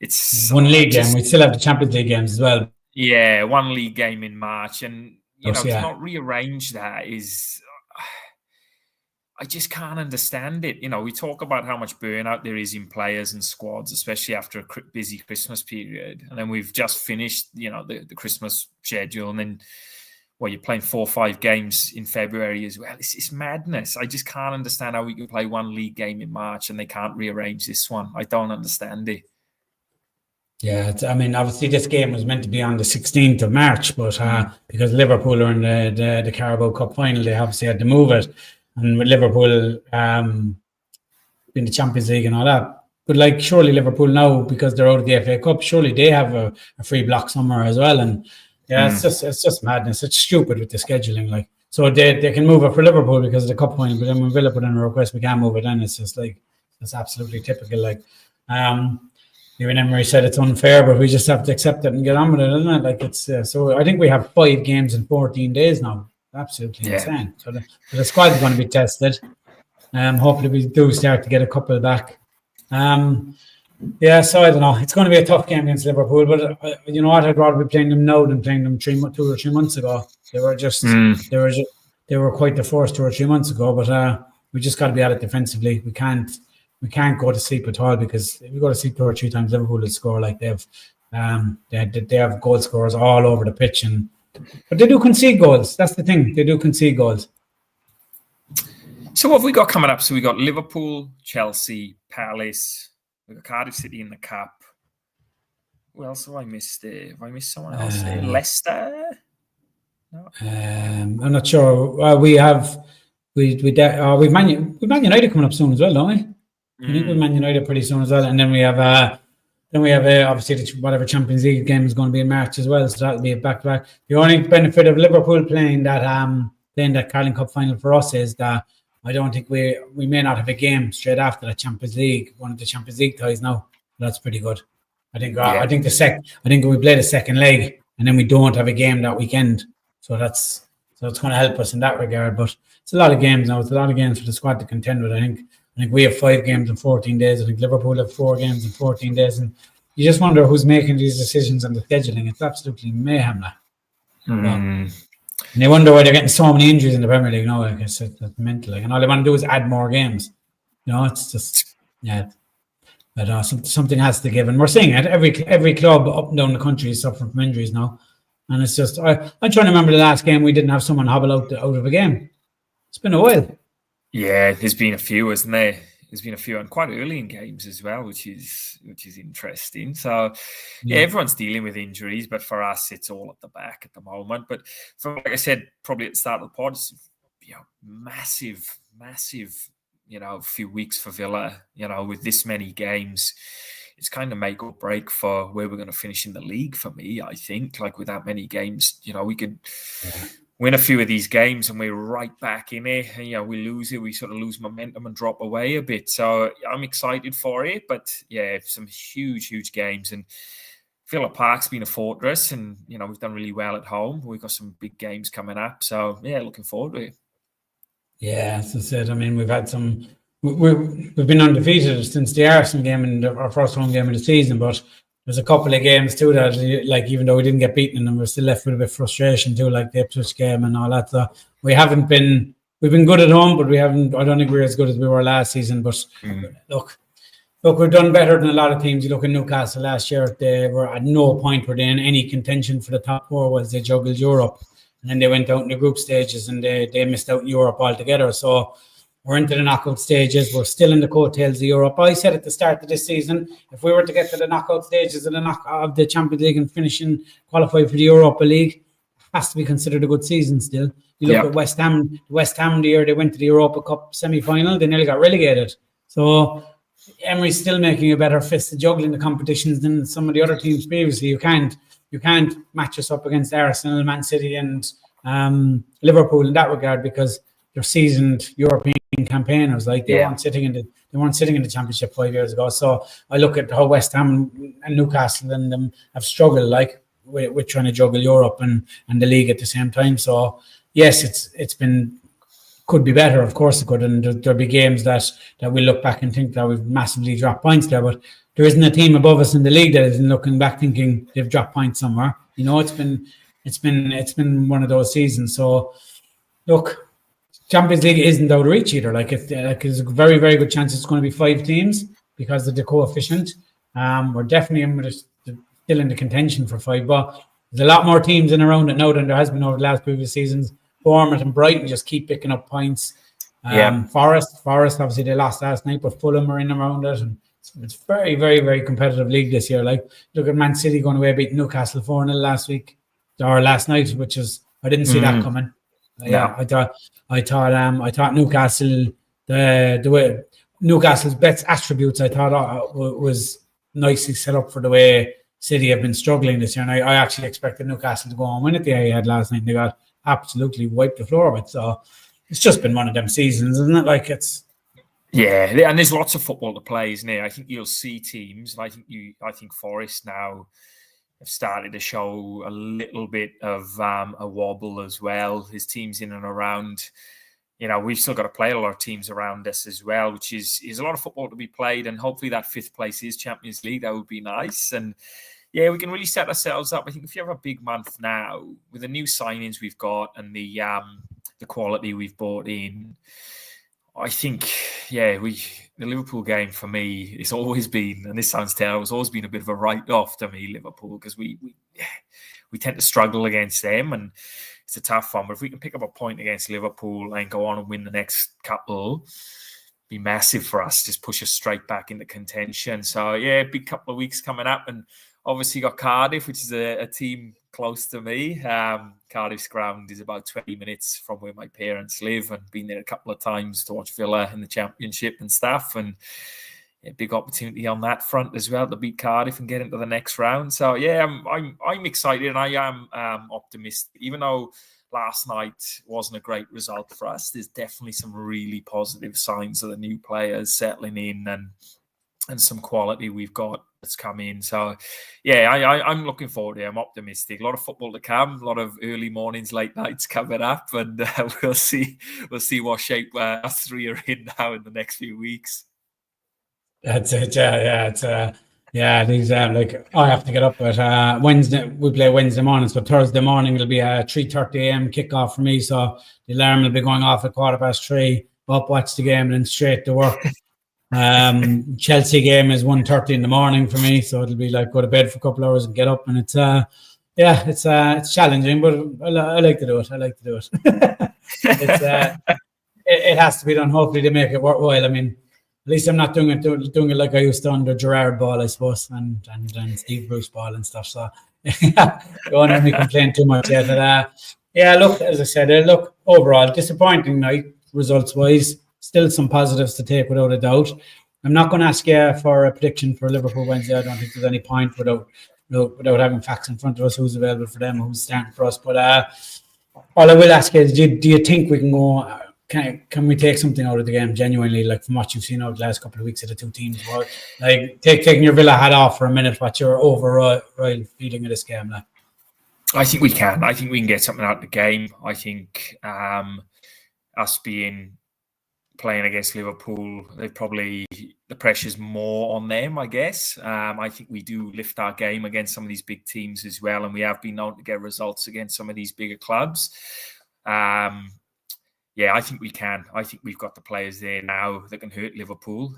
It's one league game. We still have the Champions League games as well. Yeah, one league game in March, and to not rearrange that is. I just can't understand it. We talk about how much burnout there is in players and squads, especially after a busy Christmas period. And then we've just finished, the Christmas schedule. And then, you're playing 4 or 5 games in February as well. It's madness. I just can't understand how we can play one league game in March and they can't rearrange this one. I don't understand it. Yeah, obviously this game was meant to be on the 16th of March, but because Liverpool are in the Carabao Cup final, they obviously had to move it. And with Liverpool in the Champions League and all that. But surely Liverpool now, because they're out of the FA Cup, surely they have a free block somewhere as well. And it's just madness. It's stupid with the scheduling. So they can move it for Liverpool because of the cup final, but then when Villa put in a request, we can't move it in. It's just it's absolutely typical. Even Emery said it's unfair, but we just have to accept it and get on with it, isn't it? So I think we have 5 games in 14 days now. Absolutely insane. So the squad is going to be tested. Hopefully we do start to get a couple back. So I don't know. It's going to be a tough game against Liverpool, but you know what? I'd rather be playing them now than playing them 2 or 3 months ago. They were quite the force 2 or 3 months ago, but we just got to be at it defensively. We can't go to sleep at all, because if we go to sleep 2 or 3 times, Liverpool will score like they have goal scorers all over the pitch, but they do concede goals. That's the thing. They do concede goals. So what have we got coming up? So we got Liverpool, Chelsea, Palace. We got Cardiff City in the Cup. Who else have I missed there? Have I missed someone else there? Leicester? No. I'm not sure. We have Man United coming up soon as well, don't we? I think we've Man United pretty soon as well, and then we have. Obviously whatever Champions League game is going to be in March as well, so that'll be a back-to-back. The only benefit of Liverpool playing that Carling Cup final for us is that I don't think we may not have a game straight after the Champions League, one of the Champions League ties now. That's pretty good. I think we play the second leg and then we don't have a game that weekend, so it's going to help us in that regard. But it's a lot of games now. It's a lot of games for the squad to contend with. I think we have 5 games in 14 days. I think Liverpool have 4 games in 14 days. And you just wonder who's making these decisions on the scheduling. It's absolutely mayhem. And they wonder why they're getting so many injuries in the Premier League now. I guess that's mental. And all they want to do is add more games. It's just, But something has to give. And we're seeing it. Every club up and down the country is suffering from injuries now. And it's just, I'm trying to remember the last game we didn't have someone hobble out of a game. It's been a while. Yeah, there's been a few, hasn't there? There's been a few, and quite early in games as well, which is interesting. So, everyone's dealing with injuries, but for us, it's all at the back at the moment. But like I said, probably at the start of the pod, it's, massive, few weeks for Villa. With this many games, it's kind of make or break for where we're going to finish in the league. For me, I think, with that many games, we could. Win a few of these games and we're right back in it. And, we lose it. We sort of lose momentum and drop away a bit. So I'm excited for it. But, some huge games. And Villa Park's been a fortress. And, we've done really well at home. We've got some big games coming up. So, looking forward to it. Yeah, as I said, we've had some... We've been undefeated since the Arsenal game and our first home game of the season. But there's a couple of games too that, even though we didn't get beaten in them, we're still left with a bit of frustration too, like the Ipswich game and all that. So we've been good at home, but I don't think we're as good as we were last season. But look, we've done better than a lot of teams. You look at Newcastle last year; they were at no point were they in any contention for the top 4 whilst they juggled Europe, and then they went out in the group stages and they missed out in Europe altogether. So We're into the knockout stages. We're still in the coattails of Europe. I said at the start of this season, if we were to get to the knockout stages of the Champions League and qualify for the Europa League, it has to be considered a good season still. You look at West Ham the year they went to the Europa Cup semi-final, they nearly got relegated. So Emery's still making a better fist of juggling the competitions than some of the other teams previously. You can't match us up against Arsenal, Man City and Liverpool in that regard, because they're seasoned European campaigners. Like they weren't sitting in the Championship 5 years ago. So I look at how West Ham and Newcastle and them have struggled like with trying to juggle Europe and the league at the same time. So yes, could be better, of course it could, and there'll be games that we look back and think that we've massively dropped points there, but there isn't a team above us in the league that isn't looking back thinking they've dropped points somewhere. You know, it's been one of those seasons. So look, Champions League isn't out of reach either. There's a very, very good chance it's going to be 5 teams because of the coefficient. We're definitely still in the contention for 5, but there's a lot more teams in around it now than there has been over the last previous seasons. Bournemouth and Brighton just keep picking up points. Forest, obviously they lost last night, but Fulham are in around it, and it's very, very, very competitive league this year. Like, look at Man City going away beating Newcastle 4-0 last night, which is, I didn't see that coming. I thought Newcastle, the way Newcastle's best attributes, I thought was nicely set up for the way City have been struggling this year, and I actually expected Newcastle to go and win it the way they had last night, and they got absolutely wiped the floor with. So it's just been one of them seasons, isn't it? Like, it's and there's lots of football to play, isn't it? I think you'll see teams, and I think Forest now have started to show a little bit of a wobble as well. His teams in and around, you know, we've still got to play a lot of teams around us as well, which is a lot of football to be played, and hopefully that 5th place is Champions League. That would be nice. And we can really set ourselves up. I think if you have a big month now with the new signings we've got and the quality we've brought in, I think, the Liverpool game for me, it's always been, and this sounds terrible, it's always been a bit of a write-off to me, Liverpool, because we tend to struggle against them, and it's a tough one. But if we can pick up a point against Liverpool and go on and win the next couple, be massive for us. Just push us straight back into contention. So big couple of weeks coming up, and obviously got Cardiff, which is a team close to me. Cardiff's ground is about 20 minutes from where my parents live, and been there a couple of times to watch Villa in the Championship and stuff. And big opportunity on that front as well to beat Cardiff and get into the next round. So I'm excited, and I am optimistic. Even though last night wasn't a great result for us, there's definitely some really positive signs of the new players settling in and some quality we've got that's come in. So I'm looking forward to it. I'm optimistic. A lot of football to come, a lot of early mornings, late nights coming up, and we'll see what shape us 3 are in now in the next few weeks. That's it. These like, I have to get up at Wednesday. We play Wednesday morning, so Thursday morning it'll be a 3:30 a.m. kickoff for me. So the alarm will be going off at 3:15. Up, watch the game, and then straight to work. Chelsea game is 1:30 in the morning for me, so it'll be like go to bed for a couple of hours and get up, and it's challenging, but I like to do it. It has to be done, hopefully, to make it worthwhile. I mean, at least I'm not doing it like I used to under Gerrard Ball, I suppose, and Steve Bruce Ball and stuff. So don't let me complain too much yet. Look, as I said, overall disappointing night results wise. Still some positives to take without a doubt. I'm not going to ask you for a prediction for Liverpool Wednesday. I don't think there's any point without having facts in front of us, who's available for them, who's starting for us. But all I will ask you is, do you think we can go? Can we take something out of the game genuinely, like from what you've seen over the last couple of weeks of the two teams? Well, like taking your Villa hat off for a minute, what's your overall feeling of this game? Like? I think we can. I think we can get something out of the game. I think us playing against Liverpool, the pressure's more on them, I guess. I think we do lift our game against some of these big teams as well, and we have been known to get results against some of these bigger clubs. I think we can. I think we've got the players there now that can hurt Liverpool.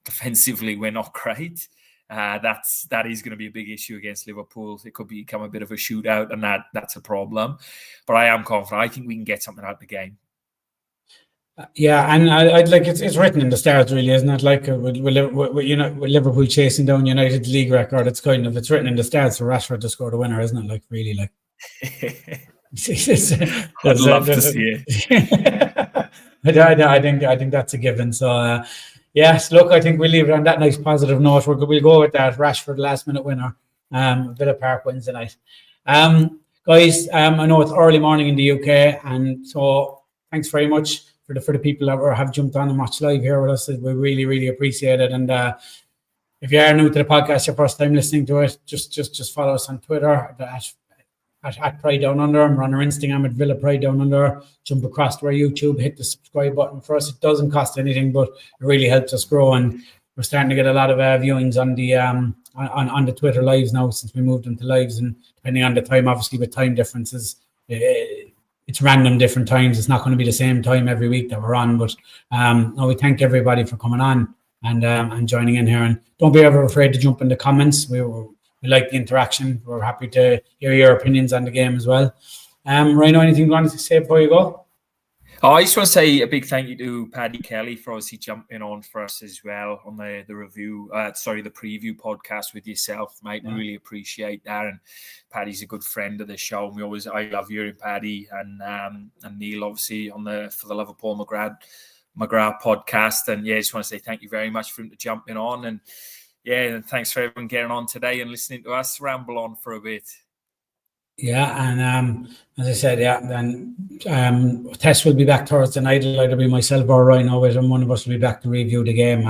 Defensively, we're not great. That is going to be a big issue against Liverpool. It could become a bit of a shootout, and that's a problem. But I am confident. I think we can get something out of the game. Yeah, and I'd like it's written in the stars, really, isn't it? Like with Liverpool chasing down United's league record, it's written in the stars for Rashford to score the winner, isn't it? Like really, like I'd love to see it. I think that's a given. So yes, look, I think we'll leave it on that nice positive note. We'll go with that. Rashford last minute winner. Villa Park wins the night. Guys, I know it's early morning in the UK, and so thanks very much for the people that have jumped on and watched live here with us. We really, really appreciate it. And if you are new to the podcast, your first time listening to it, just follow us on Twitter at Pride Down Under. We're on our Instagram at Villa Pride Down Under. Jump across to our YouTube, hit the subscribe button for us. It doesn't cost anything, but it really helps us grow. And we're starting to get a lot of viewings on the on the Twitter lives now since we moved them to lives. And depending on the time, obviously with time differences, it's random different times. It's not going to be the same time every week that we're on. But no, we thank everybody for coming on and joining in here. And don't be ever afraid to jump in the comments. We like the interaction. We're happy to hear your opinions on the game as well. Rhino, anything you wanted to say before you go? Oh, I just want to say a big thank you to Paddy Kelly for obviously jumping on for us as well on the preview podcast with yourself, mate. We really appreciate that. And Paddy's a good friend of the show. And I love hearing Paddy and Neil obviously for the Liverpool McGrath podcast. And yeah, just want to say thank you very much for him to jumping on. And yeah, and thanks for everyone getting on today and listening to us ramble on for a bit. Yeah, and as I said, then Tess will be back Thursday night. It'll either be myself or Ryan, and one of us will be back to review the game,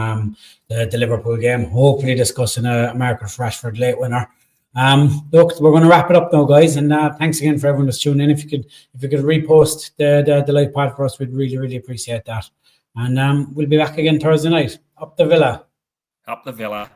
the Liverpool game, hopefully discussing a Marcus Rashford late winner. Look, we're going to wrap it up now, guys, and thanks again for everyone that's tuning in. If you could repost the live pod for us, we'd really, really appreciate that. And we'll be back again Thursday night. Up the Villa. Up the Villa.